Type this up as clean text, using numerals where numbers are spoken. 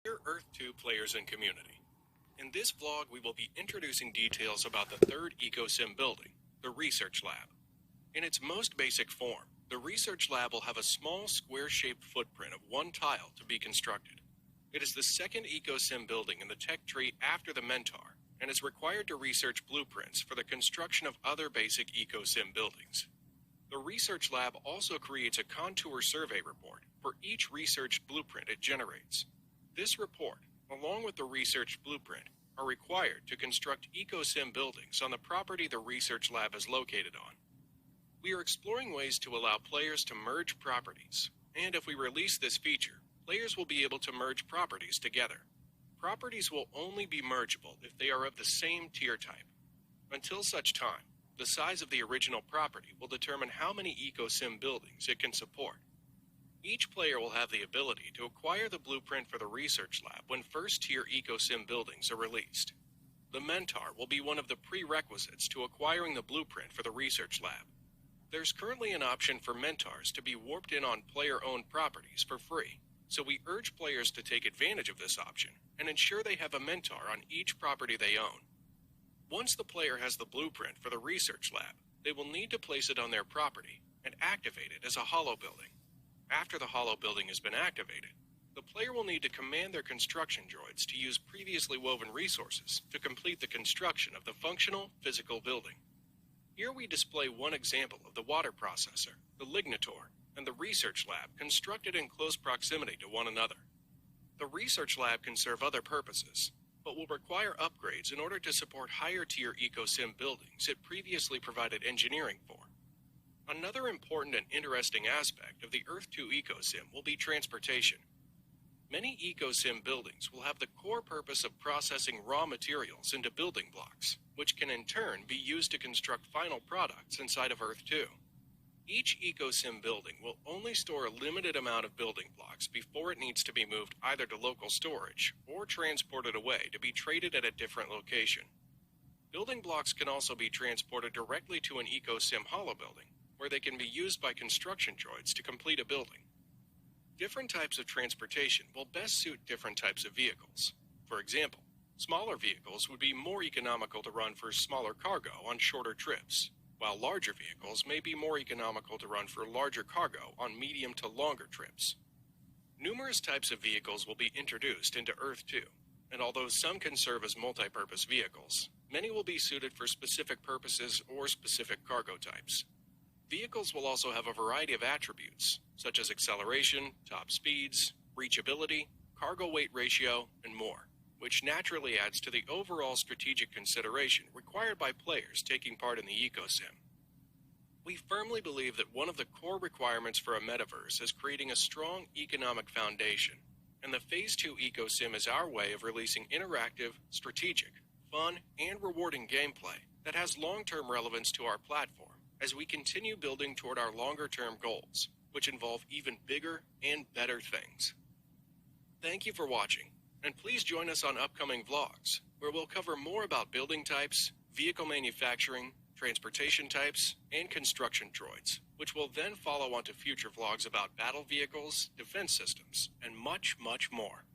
Dear Earth 2 players and community. In this vlog, we will be introducing details about the third EcoSim building, the Research Lab. In its most basic form, the Research Lab will have a small square-shaped footprint of one tile to be constructed. It is the second EcoSim building in the tech tree after the Mentor, and is required to research blueprints for the construction of other basic EcoSim buildings. The Research Lab also creates a contour survey report for each researched blueprint it generates. This report, along with the research blueprint, are required to construct EcoSim buildings on the property the Research Lab is located on. We are exploring ways to allow players to merge properties, and if we release this feature, players will be able to merge properties together. Properties will only be mergeable if they are of the same tier type. Until such time, the size of the original property will determine how many EcoSim buildings it can support. Each player will have the ability to acquire the blueprint for the Research Lab when first-tier EcoSim buildings are released. The Mentor will be one of the prerequisites to acquiring the blueprint for the Research Lab. There's currently an option for Mentors to be warped in on player-owned properties for free, so we urge players to take advantage of this option and ensure they have a Mentor on each property they own. Once the player has the blueprint for the Research Lab, they will need to place it on their property and activate it as a hollow building. After the hollow building has been activated, the player will need to command their construction droids to use previously woven resources to complete the construction of the functional physical building. Here we display one example of the water processor, the Lignator, and the Research Lab constructed in close proximity to one another. The Research Lab can serve other purposes, but will require upgrades in order to support higher-tier EcoSim buildings it previously provided engineering for. Another important and interesting aspect of the Earth 2 EcoSim will be transportation. Many EcoSim buildings will have the core purpose of processing raw materials into building blocks, which can in turn be used to construct final products inside of Earth 2. Each EcoSim building will only store a limited amount of building blocks before it needs to be moved either to local storage or transported away to be traded at a different location. Building blocks can also be transported directly to an EcoSim hollow building, where they can be used by construction droids to complete a building. Different types of transportation will best suit different types of vehicles. For example, smaller vehicles would be more economical to run for smaller cargo on shorter trips, while larger vehicles may be more economical to run for larger cargo on medium to longer trips. Numerous types of vehicles will be introduced into Earth 2, and although some can serve as multi-purpose vehicles, many will be suited for specific purposes or specific cargo types. Vehicles will also have a variety of attributes, such as acceleration, top speeds, reachability, cargo weight ratio, and more, which naturally adds to the overall strategic consideration required by players taking part in the EcoSim. We firmly believe that one of the core requirements for a metaverse is creating a strong economic foundation, and the Phase 2 EcoSim is our way of releasing interactive, strategic, fun, and rewarding gameplay that has long-term relevance to our platform as we continue building toward our longer-term goals, which involve even bigger and better things. Thank you for watching, and please join us on upcoming vlogs, where we'll cover more about building types, vehicle manufacturing, transportation types, and construction droids, which will then follow onto future vlogs about battle vehicles, defense systems, and much, much more.